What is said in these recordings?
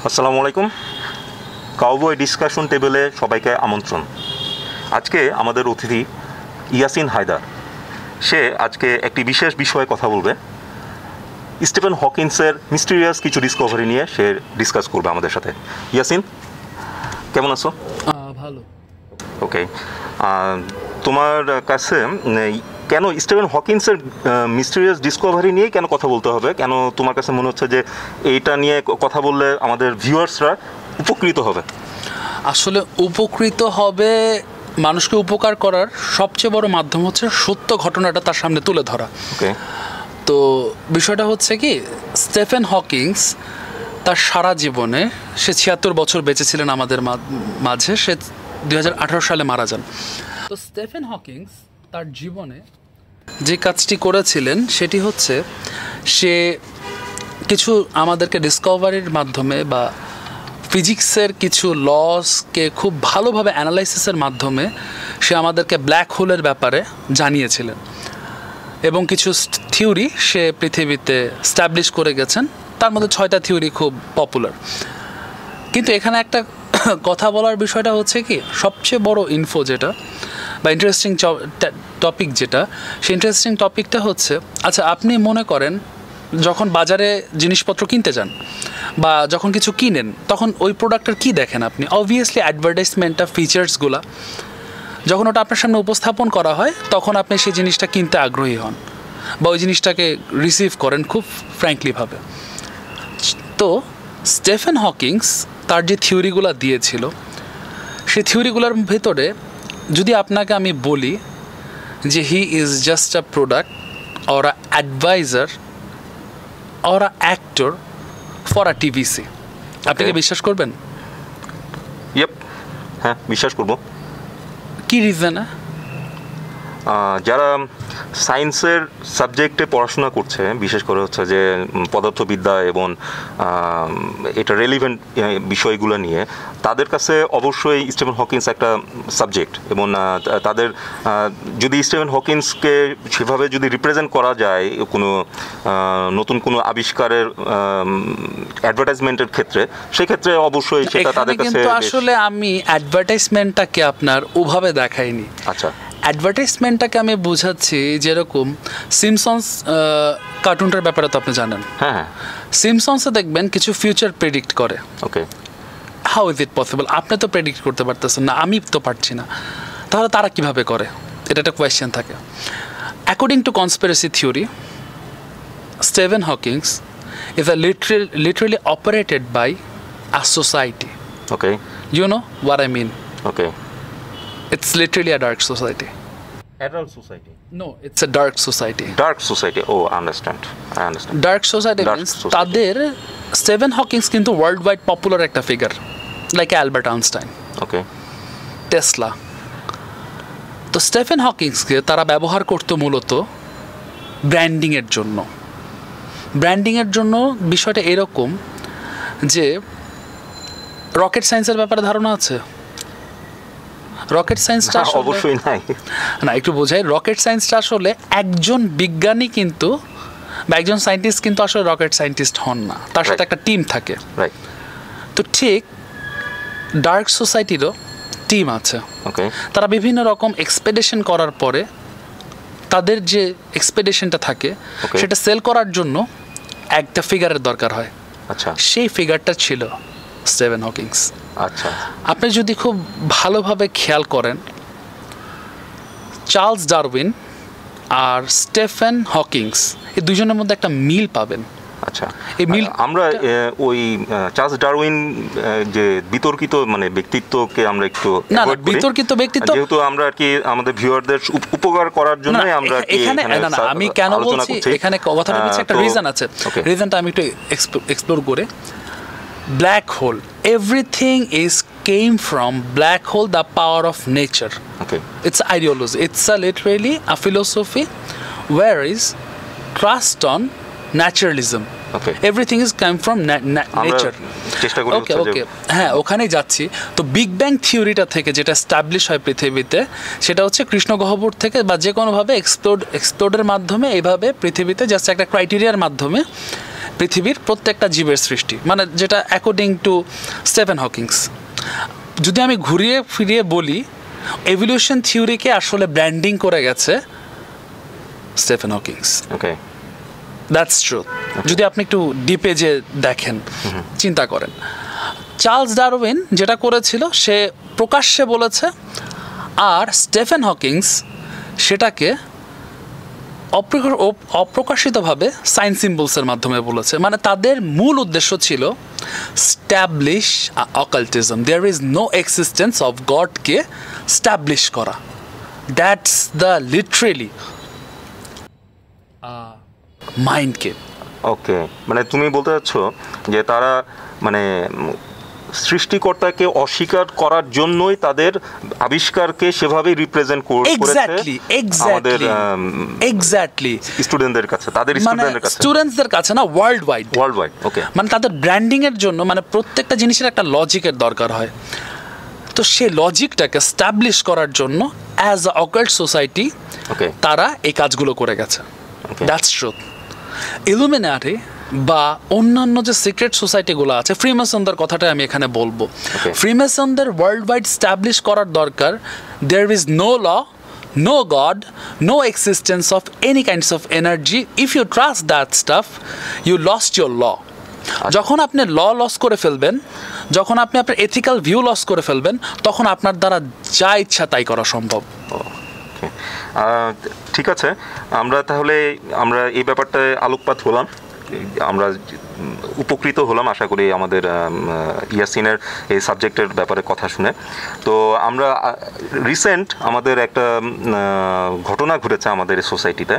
আসসালামু আলাইকুম। Cowboy discussion টেবিলে সবাইকে আমন্ত্রণ। আজকে আমাদের অতিথি ইয়াসিন হায়দার। সে আজকে একটি বিশেষ বিষয়ে কথা বলবে। স্টিফেন হকিন্সের মিস্টিরিয়াস কিছু ডিসকভারি নিয়ে সে ডিসকাস করবে আমাদের সাথে। ইয়াসিন, কেমন আছো? ভালো। ওকে, তোমার কাছে কেন স্টিফেন হকিন্সের মিস্টিরিয়াস ডিসকভারি নিয়ে কেন কথা বলতে হবে? কেন তোমার কাছে মনে হচ্ছে যে এইটা নিয়ে কথা বললে আমাদের ভিউয়ার্সরা উপকৃত হবে? আসলে উপকৃত হবে, মানুষকে উপকার করার সবচেয়ে বড় মাধ্যম হচ্ছে সত্য ঘটনাটা তার সামনে তুলে ধরা। ওকে, তো বিষয়টা হচ্ছে কি, স্টিফেন হকিংস তার সারা জীবনে সে ৭৬ বছর বেঁচে ছিলেন আমাদের মাঝে। সে ২০১৮ সালে মারা যান। তো স্টিফেন হকিংস তার জীবনে যে কাজটি করেছিলেন সেটি হচ্ছে সে কিছু আমাদেরকে ডিসকভারির মাধ্যমে বা ফিজিক্সের কিছু লসকে খুব ভালোভাবে অ্যানালাইসিসের মাধ্যমে সে আমাদেরকে ব্ল্যাক হোলের ব্যাপারে জানিয়েছিলেন এবং কিছু থিওরি সে পৃথিবীতে স্ট্যাবলিশ করে গেছেন। তার মধ্যে ৬টা থিওরি খুব পপুলার। কিন্তু এখানে একটা কথা বলার বিষয়টা হচ্ছে কি, সবচেয়ে বড় ইনফো যেটা বা ইন্টারেস্টিং টপিক যেটা, সেই ইন্টারেস্টিং টপিকটা হচ্ছে, আচ্ছা আপনি মনে করেন যখন বাজারে জিনিসপত্র কিনতে যান বা যখন কিছু কিনেন তখন ওই প্রোডাক্টের কী দেখেন আপনি? অবভিয়াসলি অ্যাডভার্টাইজমেন্টটা, ফিচার্সগুলো যখন ওটা আপনার সামনে উপস্থাপন করা হয় তখন আপনি সেই জিনিসটা কিনতে আগ্রহী হন বা ওই জিনিসটাকে রিসিভ করেন খুব ফ্র্যাঙ্কলিভাবে। তো স্টিফেন হকিংস তার যে থিওরিগুলো দিয়েছিল সেই থিওরিগুলোর ভেতরে যদি আপনাকে আমি বলি যে he is just a product or a advisor or a actor for a TVC, আপনি কি বিশ্বাস করবেন? হ্যাঁ, বিশ্বাস করব। কি রিজনে? যারা সায়েন্সের সাবজেক্টে পড়াশোনা করছে, বিশেষ করে হচ্ছে যে পদার্থবিদ্যা এবং এটা রেলিভেন্ট বিষয়গুলো নিয়ে, তাদের কাছে অবশ্যই স্টিফেন হকিন্স একটা সাবজেক্ট। এবং তাদের যদি স্টিফেন হকিন্সকে সেভাবে যদি রিপ্রেজেন্ট করা যায় কোনো নতুন কোনো আবিষ্কারের অ্যাডভার্টাইজমেন্টের ক্ষেত্রে, সেক্ষেত্রে অবশ্যই সেটা তাদের কাছে। কিন্তু আসলে আমি অ্যাডভার্টাইজমেন্টটাকে আপনার ওভাবে দেখাইনি। আচ্ছা, অ্যাডভার্টাইজমেন্টটাকে আমি বোঝাচ্ছি যেরকম সিমসনস কার্টুনটার ব্যাপারে তো আপনি জানেন। হ্যাঁ, সিমসনসে দেখবেন কিছু ফিউচার প্রেডিক্ট করে। ওকে, হাউ ইজ ইট পসিবল? আপনি তো প্রেডিক্ট করতে পারতেছেন না, আমি তো পারছি না, তাহলে তারা কিভাবে করে? এটা একটা কোয়েশ্চেন থাকে। According to conspiracy theory, Stephen Hawkings is a literally operated by a society. Okay. You know what I mean? Okay. It's literally a dark society. Adult society? No, it's a dark society. Dark society. Oh, I understand. Dark society means তাদের Stephen Hawkings কিন্তু world wide popular একটা figure, like Albert Einstein, ওকে, Tesla. তো Stephen হকিংসকে তারা ব্যবহার করতো মূলত ব্র্যান্ডিংয়ের জন্য। ব্র্যান্ডিংয়ের জন্য বিষয়টা এরকম যে রকেট সায়েন্সের ব্যাপারে ধারণা আছে? রকেট সায়েন্সটা অবশ্যই নাই। না, একটু বোঝাই। রকেট সায়েন্সটা আসলে একজন বিজ্ঞানী কিন্তু বা একজন সায়েন্টিস্ট কিন্তু আসলে রকেট সায়েন্টিস্ট হন না, তার সাথে একটা টিম থাকে। তো ঠিক ডার্ক সোসাইটিরও টিম আছে। তারা বিভিন্ন রকম এক্সপেডিশন করার পরে তাদের যে এক্সপেডিশনটা থাকে সেটা সেল করার জন্য একটা ফিগারের দরকার হয়। আচ্ছা, সেই ফিগারটা ছিল স্টিফেন হকিংস। আচ্ছা, আপনি যদি খুব ভালোভাবে খেয়াল করেন, চার্লস ডারউইন আর স্টিফেন হকিংস এই দুজনের মধ্যে একটা মিল পাবেন। আচ্ছা, এই মিল আমরা ওই চার্লস ডারউইন যে বিতর্কিত মানে ব্যক্তিত্বকে আমরা একটু বিতর্কিত ব্যক্তিত্ব, যেহেতু আমরা আর কি আমাদের ভিউয়ারদের উপকার করার জন্য আমরা এখানে আমি কেন বলছি, এখানে কথাটা হচ্ছে একটা রিজন আছে। রিজনটা আমি একটু এক্সপ্লোর করে। Black hole. Everything came from black hole, the power of nature. Okay. It's ideology. It's literally a philosophy where is trust on naturalism. Okay. Everything is come from nature. Okay. হ্যাঁ, ওখানেই যাচ্ছি। তো big bang থিওরিটা থেকে যেটা establish হয় পৃথিবীতে, সেটা হচ্ছে কৃষ্ণগহ্বর থেকে বা যে কোনোভাবে এক্সপ্লোডের মাধ্যমে এইভাবে পৃথিবীতে জাস্ট একটা ক্রাইটেরিয়ার মাধ্যমে পৃথিবীর প্রত্যেকটা জীবের সৃষ্টি, মানে যেটা অ্যাকর্ডিং টু স্টিফেন হকিংস। যদি আমি ঘুরিয়ে ফিরিয়ে বলি, এভলিউশন থিওরিকে আসলে ব্র্যান্ডিং করে গেছে Stephen Hawkings. Okay, that's true. যদি আপনি একটু ডিপে যে দেখেন, চিন্তা করেন, চার্লস ডারউইন যেটা করেছিল সে প্রকাশ্যে বলেছে, আর স্টিফেন হকিংস সেটাকে অপ্রকাশিতভাবে সাইন সিম্বলসের মাধ্যমে বলেছে। মানে তাদের মূল উদ্দেশ্য ছিল establish occultism, there is no existence of গডকে স্ট্যাবলিশ করা। দ্যাটস দ্য লিটারেলি মাইন্ডকে। ওকে, মানে তুমি বলতে চাচ্ছ যে তারা মানে সৃষ্টিকর্তাকে অস্বীকার করার জন্যই তাদের আবিষ্কারকে সেভাবেই রিপ্রেজেন্ট করেছে আমাদের এক্স্যাক্টলি স্টুডেন্টদের কাছে, তাদের স্টুডেন্টসদের কাছে না, ওয়ার্ল্ড ওয়াইড। ওকে, মানে তাদের ব্র্যান্ডিং এর জন্য মানে প্রত্যেকটা জিনিসের একটা লজিকের দরকার হয়। তো সেই লজিকটাকে স্টাবলিশ করার জন্য অ্যাজ আ অকাল্ট সোসাইটি তারা এই কাজগুলো করে গেছে। That's truth. ইলুমিনাটি বা অন্যান্য যে সিক্রেট সোসাইটিগুলো আছে, ফ্রিমেসনদের কথাটা আমি এখানে বলবো। ফ্রিমেসনদের ওয়ার্ল্ড ওয়াইড স্ট্যাবলিশ করার দরকার, there is no law, no god, no existence of any kinds of energy. If you trust that stuff, you lost your law. যখন আপনি ল লস করে ফেলবেন, যখন আপনি আপনার এথিক্যাল ভিউ লস করে ফেলবেন, তখন আপনার দ্বারা যা ইচ্ছা তাই করা সম্ভব। ঠিক আছে, আমরা তাহলে এই ব্যাপারটায় আলোকপাত হলাম, আমরা উপকৃত হলাম আশা করি আমাদের ইয়াসিনের এই সাবজেক্টের ব্যাপারে কথা শুনে। তো আমরা রিসেন্ট আমাদের একটা ঘটনা ঘটেছে আমাদের সোসাইটিতে,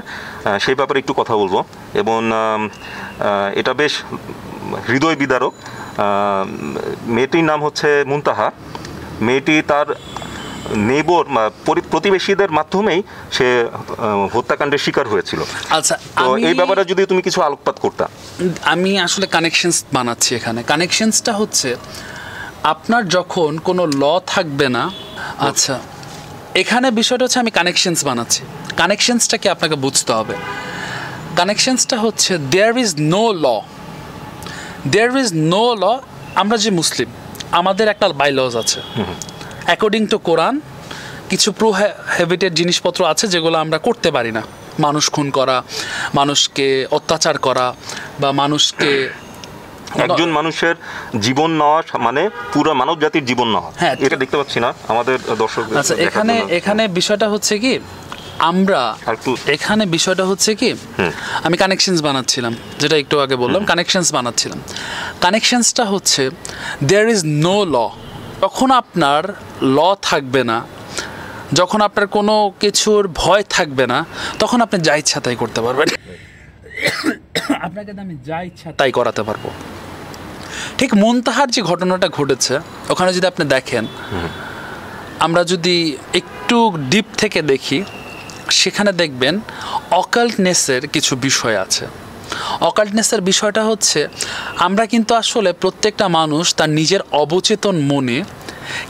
সেই ব্যাপারে একটু কথা বলবো, এবং এটা বেশ হৃদয় বিদারক। মেয়েটির নাম হচ্ছে মুনতাহা। মেয়েটি তার নেইবর প্রতিবেশীদের মাধ্যমেই সে হত্যাকাণ্ডের শিকার হয়েছিল। আচ্ছা, তো এই ব্যাপারে যদি তুমি কিছু আলোকপাত করতা। আমি আসলে কানেকশনস বানাচ্ছি এখানে। কানেকশনসটা হচ্ছে আপনার যখন কোনো ল থাকবে না, আচ্ছা এখানে বিষয়টা হচ্ছে আমি কানেকশনস বানাচ্ছি। কানেকশনসটাকে আপনাকে বুঝতে হবে। কানেকশনসটা হচ্ছে there is no law, there is no law. আমরা যে মুসলিম, আমাদের একটা বাইলজ আছে। অ্যাকর্ডিং টু কোরআন কিছু প্রোহিবিটেড জিনিসপত্র আছে যেগুলো আমরা করতে পারি না। মানুষ খুন করা, মানুষকে অত্যাচার করা, বা মানুষকে একজন মানুষের জীবন নেওয়া মানে পুরো মানব জাতির জীবন নেওয়া, এটা দেখতে পাচ্ছি না আমাদের দর্শক। আচ্ছা, এখানে বিষয়টা হচ্ছে কি, আমরা এখানে বিষয়টা হচ্ছে কি, আমি কানেকশনস বানাচ্ছিলাম, যেটা একটু আগে বললাম, কানেকশনস বানাচ্ছিলাম। কানেকশনসটা হচ্ছে দেয়ার ইজ নো ল। যখন আপনার ল থাকবে না, যখন আপনার কোনো কিছুর ভয় থাকবে না, তখন আপনি যা ইচ্ছা তাই করতে পারবেন। আপনাকে আমি যা ইচ্ছা তাই করাতে পারবো। ঠিক মুনতাহার যে ঘটনাটা ঘটেছে, ওখানে যদি আপনি দেখেন, আমরা যদি একটু ডিপ থেকে দেখি, সেখানে দেখবেন অকাল্টনেসের কিছু বিষয় আছে। অকাল্টনেসের বিষয়টা হচ্ছে আমরা কিন্তু আসলে প্রত্যেকটা মানুষ তার নিজের অবচেতন মনে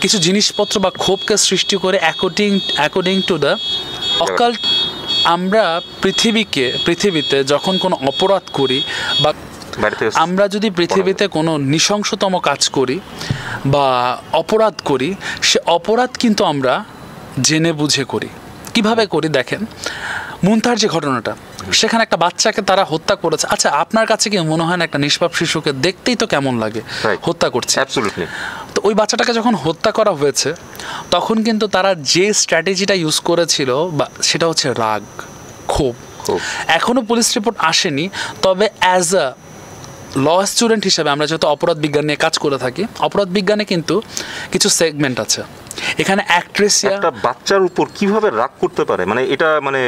কিছু জিনিসপত্র বা ক্ষোভকে সৃষ্টি করে অ্যাকর্ডিং টু দ্য অকাল্ট। আমরা পৃথিবীতে যখন কোনো অপরাধ করি, বা আমরা যদি পৃথিবীতে কোনো নৃশংসতম কাজ করি বা অপরাধ করি, সে অপরাধ কিন্তু আমরা জেনে বুঝে করি। কিভাবে করি দেখেন, মুনতাহার যে ঘটনাটা, সেখানে একটা বাচ্চাকে তারা হত্যা করেছে। আচ্ছা, আপনার কাছে কি মনে হয় না একটা নিষ্পাপ শিশুকে দেখতেই তো কেমন লাগে, হত্যা করছে? তো ওই বাচ্চাটাকে যখন হত্যা করা হয়েছে, তখন কিন্তু তারা যে স্ট্র্যাটেজিটা ইউজ করেছিল, বা সেটা হচ্ছে রাগ, ক্ষোভ। এখনও পুলিশ রিপোর্ট আসেনি, তবে অ্যাজ আ ল স্টুডেন্ট হিসাবে আমরা যেহেতু অপরাধ বিজ্ঞান নিয়ে কাজ করে থাকি, অপরাধ বিজ্ঞানে কিন্তু কিছু সেগমেন্ট আছে। এখানে অ্যাক্ট্রেসিয়া একটা বাচ্চার উপর কিভাবে রাগ করতে পারে, মানে এটা মানে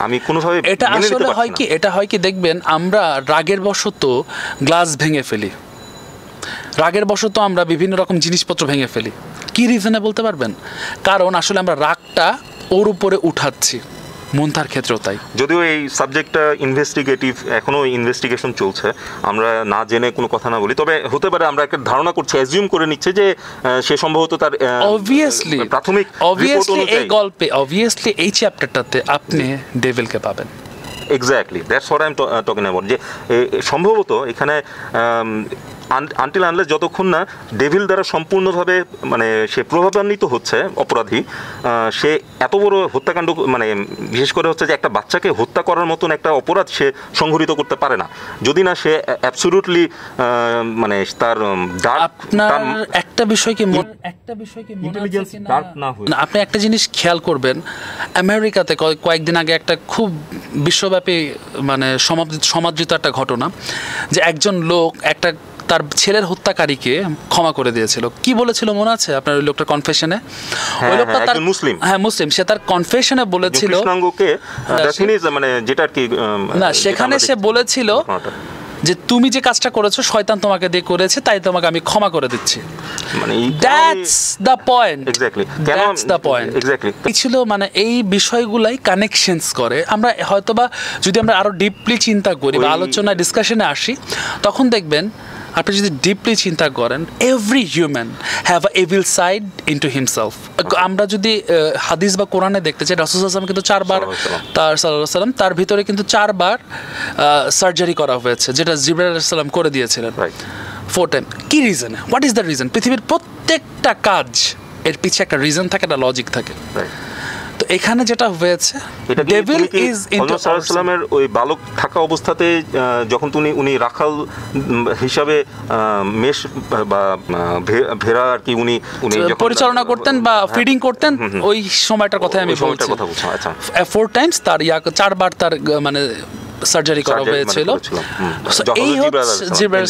আমি কোনোভাবে এটা আসলে হয় কি দেখবেন, আমরা রাগের বশত গ্লাস ভেঙে ফেলি, রাগের বশত আমরা বিভিন্ন রকম জিনিসপত্র ভেঙে ফেলি। কি রিজনে বলতে পারবেন? কারণ আসলে আমরা রাগটা ওর উপরে উঠাচ্ছি। মুনতাহার ক্ষেত্রেও তাই। যদিও এই সাবজেক্টটা ইনভেস্টিগেটিভ, এখনো ইনভেস্টিগেশন চলছে, আমরা না জেনে কোনো কথা না বলি, তবে হতে পারে আমরা একটা ধারণা করছি, অ্যাজিউম করে নিচ্ছে যে সে সম্ভবত তার প্রাথমিক এই গল্পে এই চ্যাপ্টারটাতে আপনি ডেভিলকে পাবেন। Exactly that's what I am talking about, যে সম্ভবত এখানে আনটিল আনলেস যতক্ষণ না ডেভিল দ্বারা সম্পূর্ণভাবে মানে সে প্রভাবান্বিত হচ্ছে অপরাধী, সে এত বড় হত্যাকাণ্ড মানে বিশেষ করে হচ্ছে যে একটা বাচ্চাকে হত্যা করার মতন একটা অপরাধ সে সংঘটিত করতে পারে না যদি না সে অ্যাবসলিউটলি মানে তার ডার্ক, আপনার একটা বিষয় কি ইন্টেলিজেন্স ডার্ক না হয়। আপনি একটা জিনিস খেয়াল করবেন, আমেরিকাতে কয়েকদিন আগে একটা খুব বিশ্বব্যাপী মানে সমাদৃত একটা ঘটনা, যে একজন লোক একটা তার ছেলের হত্যাকারীকে ক্ষমা করে দিয়েছিল। কি বলেছিল মনে আছে আপনার ওই লোকটার কনফেশনে? ওই লোকটা তার মুসলিম, হ্যাঁ মুসলিম, সে তার কনফেশনে বলেছিল মানে যেটা আর কি না, সেখানে সে বলেছিল যে তুমি যে কাজটা করেছো শয়তান তোমাকে দিয়ে করেছে, তাই তোমাকে আমি ক্ষমা করে দিচ্ছি। মানে that's the point, exactly that's the point. Exactly এই ছিল মানে এই বিষয়গুলাই কানেকশনস করে। আমরা হয়তোবা যদি আমরা আরো ডিপলি চিন্তা করি বা আলোচনা ডিসকাশনে আসি, তখন দেখবেন আপনি যদি ডিপলি চিন্তা করেন, every human have a evil side into himself. আমরা যদি হাদিস বা কোরআনে দেখতে চাই, রাসূল সাল্লাল্লাহু আলাইহি ওয়াসাল্লাম কিন্তু 4 বার তার সাল্লাল্লাহু আলাইহি ওয়াসাল্লাম তার ভিতরে কিন্তু 4 বার সার্জারি করা হয়েছে, যেটা জিবরাইল আলাইহিস সালাম করে দিয়েছিলেন 4 টাইম। কি reason? What is the reason? পৃথিবীর প্রত্যেকটা কাজ এর পিছনে একটা রিজন থাকে, একটা লজিক থাকে। তো এখানে যেটা হয়েছে, ডেভিল ইজ ইনটু সাল্লামের ওই বালক থাকা অবস্থাতে যখন উনি রাখাল হিসাবে মেষ বা ভেড়া আর কি উনি পরিচালনা করতেন বা ফিডিং করতেন, ওই সময়টার কথা আমি বলছি। আচ্ছা 4 টাইমস তার 4 বার তার মানে সার্জারি করা হয়েছিল। এই হচ্ছে জিবরাইল